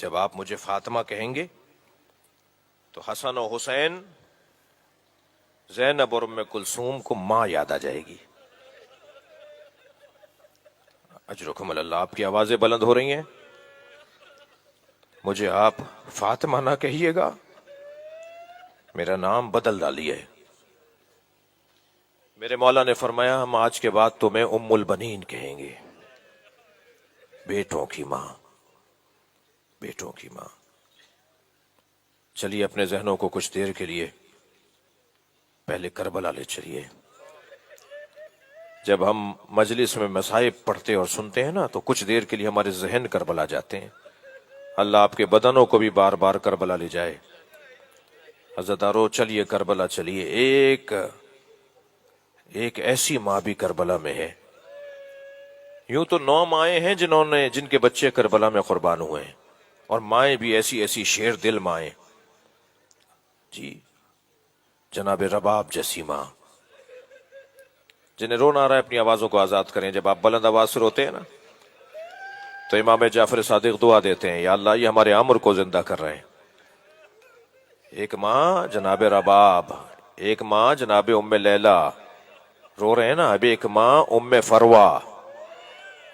جب آپ مجھے فاطمہ کہیں گے تو حسن و حسین، زینب اور ام کلثوم کو ماں یاد آ جائے گی۔ اجرکم اللہ، آپ کی آوازیں بلند ہو رہی ہیں۔ مجھے آپ فاطمہ نہ کہیے گا، میرا نام بدل ڈالیے۔ میرے مولا نے فرمایا ہم آج کے بعد تمہیں ام البنین کہیں گے، بیٹوں کی ماں، بیٹوں کی ماں۔ چلیے اپنے ذہنوں کو کچھ دیر کے لیے پہلے کربلا لے چلیے۔ جب ہم مجلس میں مصائب پڑھتے اور سنتے ہیں نا تو کچھ دیر کے لیے ہمارے ذہن کربلا جاتے ہیں۔ اللہ آپ کے بدنوں کو بھی بار بار کربلا لے جائے۔ عزادارو چلیے کربلا چلیے۔ ایک ایسی ماں بھی کربلا میں ہے۔ یوں تو 9 مائیں ہیں جن کے بچے کربلا میں قربان ہوئے ہیں، اور مائیں بھی ایسی ایسی شیر دل مائیں جی، جناب رباب جیسی ماں جنہیں رونا آ رہا ہے اپنی آوازوں کو آزاد کریں۔ جب آپ بلند آواز سے روتے ہیں نا تو امام جعفر صادق دعا دیتے ہیں، یا اللہ یہ ہمارے عمر کو زندہ کر رہے ہیں۔ ایک ماں جناب رباب، ایک ماں جناب ام لیلہ رو رہے ہیں نا، اب ایک ماں ام فروا،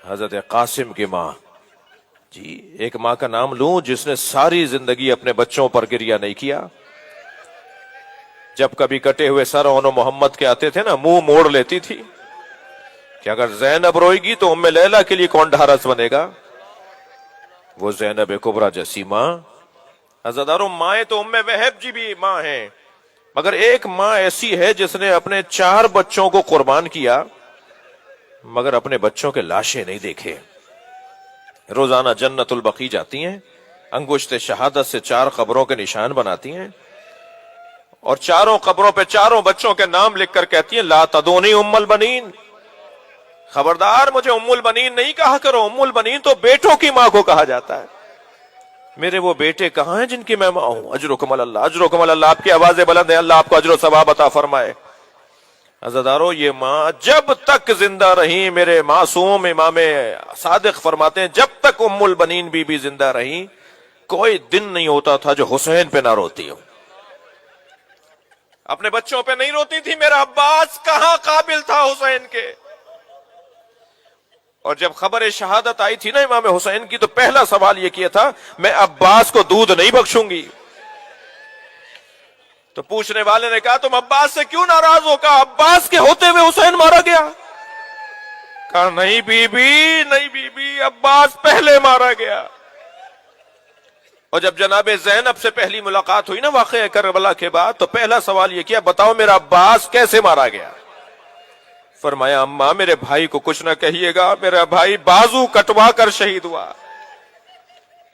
حضرت قاسم کی ماں جی۔ ایک ماں کا نام لوں جس نے ساری زندگی اپنے بچوں پر گریہ نہیں کیا۔ جب کبھی کٹے ہوئے سر اون محمد کے آتے تھے نا، منہ موڑ لیتی تھی کہ اگر زینب روئے گی تو ام لیلہ کے لیے کون ڈھارس بنے گا؟ وہ زینب کبریٰ جیسی ماں۔ عزادارو مائیں تو ام وہب جی بھی ماں ہیں، مگر ایک ماں ایسی ہے جس نے اپنے 4 بچوں کو قربان کیا مگر اپنے بچوں کے لاشیں نہیں دیکھے۔ روزانہ جنت البقیع جاتی ہیں، انگشت شہادت سے 4 قبروں کے نشان بناتی ہیں، اور 4 قبروں پہ 4 بچوں کے نام لکھ کر کہتی ہیں لا تدونی ام البنین، خبردار مجھے ام البنین نہیں کہا کرو، ام البنین تو بیٹوں کی ماں کو کہا جاتا ہے۔ میرے وہ بیٹے کہاں ہیں جن کی میں ماں ہوں؟ اجرکم اللہ، اجرکم اللہ، آپ کی آوازیں بلند ہیں، اللہ آپ کو اجر و ثواب عطا فرمائے۔ عزادارو یہ ماں جب تک زندہ رہی، میرے معصوم امام صادق فرماتے ہیں جب تک ام البنین بی بی زندہ رہی کوئی دن نہیں ہوتا تھا جو حسین پہ نہ روتی ہوں۔ اپنے بچوں پہ نہیں روتی تھی، میرا عباس کہاں قابل تھا حسین کے۔ اور جب خبر شہادت آئی تھی نا امام حسین کی تو پہلا سوال یہ کیا تھا میں عباس کو دودھ نہیں بخشوں گی۔ تو پوچھنے والے نے کہا تم عباس سے کیوں ناراض ہو؟ کہا عباس کے ہوتے ہوئے حسین مارا گیا۔ کہا نہیں بی بی، نہیں بی بی، عباس پہلے مارا گیا۔ اور جب جناب زینب سے پہلی ملاقات ہوئی نا واقعہ کربلا کے بعد تو پہلا سوال یہ کیا بتاؤ میرا عباس کیسے مارا گیا؟ فرمایا اماں میرے بھائی کو کچھ نہ کہیے گا، میرا بھائی بازو کٹوا کر شہید ہوا۔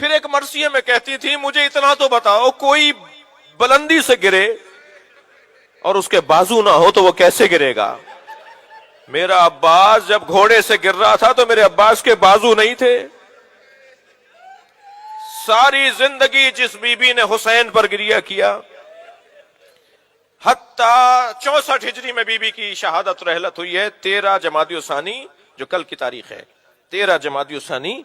پھر ایک مرثیے میں کہتی تھی مجھے اتنا تو بتاؤ کوئی بلندی سے گرے اور اس کے بازو نہ ہو تو وہ کیسے گرے گا؟ میرا عباس جب گھوڑے سے گر رہا تھا تو میرے عباس کے بازو نہیں تھے۔ ساری زندگی جس بی بی نے حسین پر گریہ کیا، حتیٰ 64 ہجری میں بی بی کی شہادت رحلت ہوئی ہے 13 جمادی الثانی جو کل کی تاریخ ہے، 13 جمادی الثانی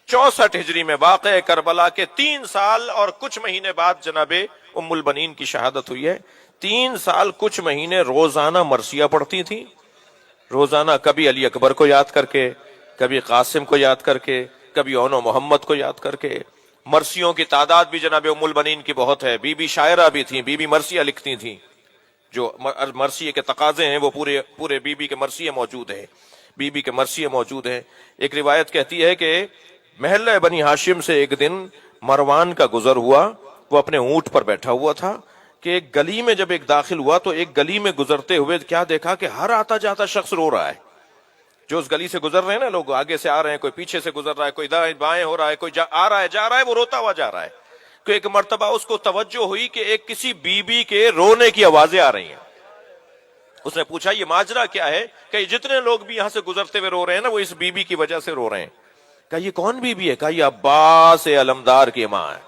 64 ہجری میں واقع کربلا کے 3 سال اور کچھ مہینے بعد جناب ام البنین کی شہادت ہوئی ہے۔ 3 سال کچھ مہینے روزانہ مرثیہ پڑھتی تھی، روزانہ کبھی علی اکبر کو یاد کر کے، کبھی قاسم کو یاد کر کے، کبھی اون و محمد کو یاد کر کے۔ مرثیوں کی تعداد بھی جناب ام البنین کی بہت ہے، بی بی شاعرہ بھی تھیں، بی بی مرثیہ لکھتی تھیں، جو مرثیے کے تقاضے ہیں وہ پورے بی بی کے مرثیے موجود ہیں، بی بی کے مرثیے موجود ہیں۔ ایک روایت کہتی ہے کہ محلہ بنی ہاشم سے ایک دن مروان کا گزر ہوا، وہ اپنے اونٹ پر بیٹھا ہوا تھا کہ ایک گلی میں جب ایک داخل ہوا تو ایک گلی میں گزرتے ہوئے کیا دیکھا کہ ہر آتا جاتا شخص رو رہا ہے۔ جو اس گلی سے گزر رہے ہیں نا لوگ، آگے سے آ رہے ہیں، کوئی پیچھے سے گزر رہا ہے، کوئی دائیں بائیں ہو رہا ہے، کوئی آ رہا ہے جا رہا ہے، وہ روتا ہوا جا رہا ہے۔ کہ ایک مرتبہ اس کو توجہ ہوئی کہ ایک کسی بی بی کے رونے کی آوازیں آ رہی ہیں۔ اس نے پوچھا یہ ماجرا کیا ہے؟ کہ جتنے لوگ بھی یہاں سے گزرتے ہوئے رو رہے ہیں نا وہ اس بی بی کی وجہ سے رو رہے ہیں۔ کہا یہ کون بی بی ہے؟ کہا یہ عباس علمدار کی ماں ہے،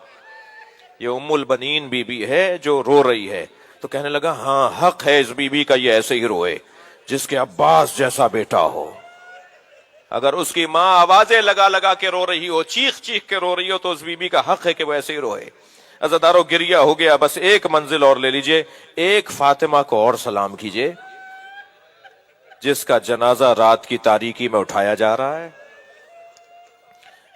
یہ ام البنین بی بی ہے جو رو رہی ہے۔ تو کہنے لگا ہاں حق ہے اس بی بی کا یہ ایسے ہی روئے جس کے عباس جیسا بیٹا ہو۔ اگر اس کی ماں آوازیں لگا لگا کے رو رہی ہو، چیخ چیخ کے رو رہی ہو، تو اس بی بی کا حق ہے کہ وہ ایسے ہی روئے۔ عزادارو گریہ ہو گیا، بس ایک منزل اور لے لیجئے، ایک فاطمہ کو اور سلام کیجئے جس کا جنازہ رات کی تاریکی میں اٹھایا جا رہا ہے،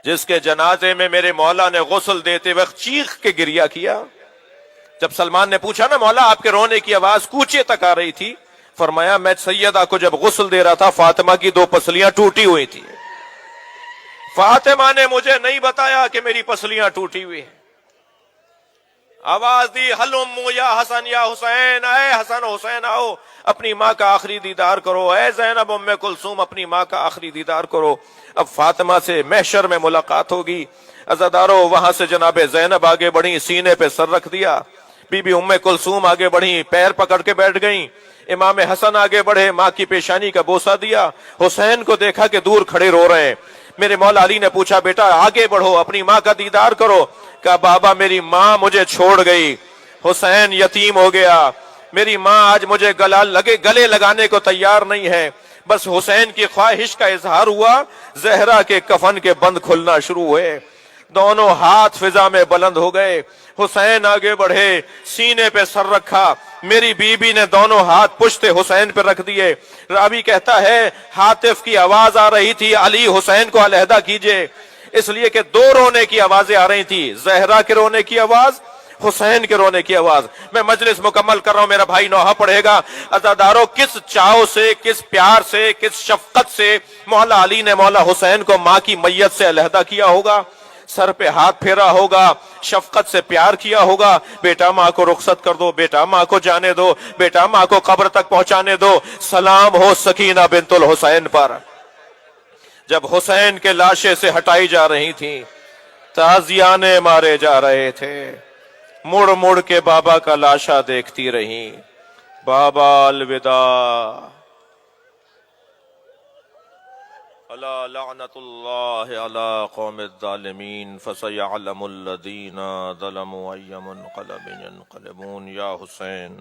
جس کے جنازے میں میرے مولا نے غسل دیتے وقت چیخ کے گریہ کیا۔ جب سلمان نے پوچھا نا مولا آپ کے رونے کی آواز کوچے تک آ رہی تھی، فرمایا میں سیدہ کو جب غسل دے رہا تھا فاطمہ کی 2 پسلیاں ٹوٹی ہوئی تھی، فاطمہ نے مجھے نہیں بتایا کہ میری پسلیاں ٹوٹی ہوئی ہیں۔ آواز دی ہلم یا حسن یا حسین، اے حسن حسین آؤ اپنی ماں کا آخری دیدار کرو، اے زینب ام کلثوم اپنی ماں کا آخری دیدار کرو۔ اب فاطمہ سے محشر میں ملاقات ہوگی۔ عزادارو وہاں سے جناب زینب آگے بڑھی، سینے پہ سر رکھ دیا، بی بی ام کلثوم آگے بڑھی، پیر پکڑ کے بیٹھ گئیں، امام حسن آگے بڑھے، ماں کی پیشانی کا بوسہ دیا، حسین کو دیکھا کہ دور کھڑے رو رہے ہیں۔ میرے مولا علی نے پوچھا بیٹا آگے بڑھو اپنی ماں کا دیدار کرو، کہا بابا میری ماں مجھے چھوڑ گئی، حسین یتیم ہو گیا، میری ماں آج مجھے گلے لگانے کو تیار نہیں ہے۔ بس حسین کی خواہش کا اظہار ہوا، زہرا کے کفن کے بند کھلنا شروع ہوئے، دونوں ہاتھ فضا میں بلند ہو گئے، حسین آگے بڑھے، سینے پہ سر رکھا، میری بی بی نے دونوں ہاتھ پشت حسین پہ رکھ دیے۔ راوی کہتا ہے ہاتف کی آواز آ رہی تھی علی حسین کو علیحدہ کیجئے، اس لیے کہ 2 رونے کی آوازیں آ رہی تھی، زہرا کے رونے کی آواز، حسین کے رونے کی آواز۔ میں مجلس مکمل کر رہا ہوں، میرا بھائی نوحہ پڑھے گا۔ عزادارو کس چاؤ سے، کس پیار سے، کس شفقت سے مولا علی نے مولا حسین کو ماں کی میت سے علیحدہ کیا ہوگا، سر پہ ہاتھ پھیرا ہوگا، شفقت سے پیار کیا ہوگا، بیٹا ماں کو رخصت کر دو، بیٹا ماں کو جانے دو، بیٹا ماں کو قبر تک پہنچانے دو۔ سلام ہو سکینہ بنت الحسین پر۔ جب حسین کے لاشیں سے ہٹائی جا رہی تھیں، تازیانے مارے جا رہے تھے، مڑ مڑ کے بابا کا لاشا دیکھتی رہیں، بابا الوداع۔ الا لعنت اللہ علی قوم الظالمین فسیعلم الذین ظلموا ای منقلب ینقلبون۔ یا حسین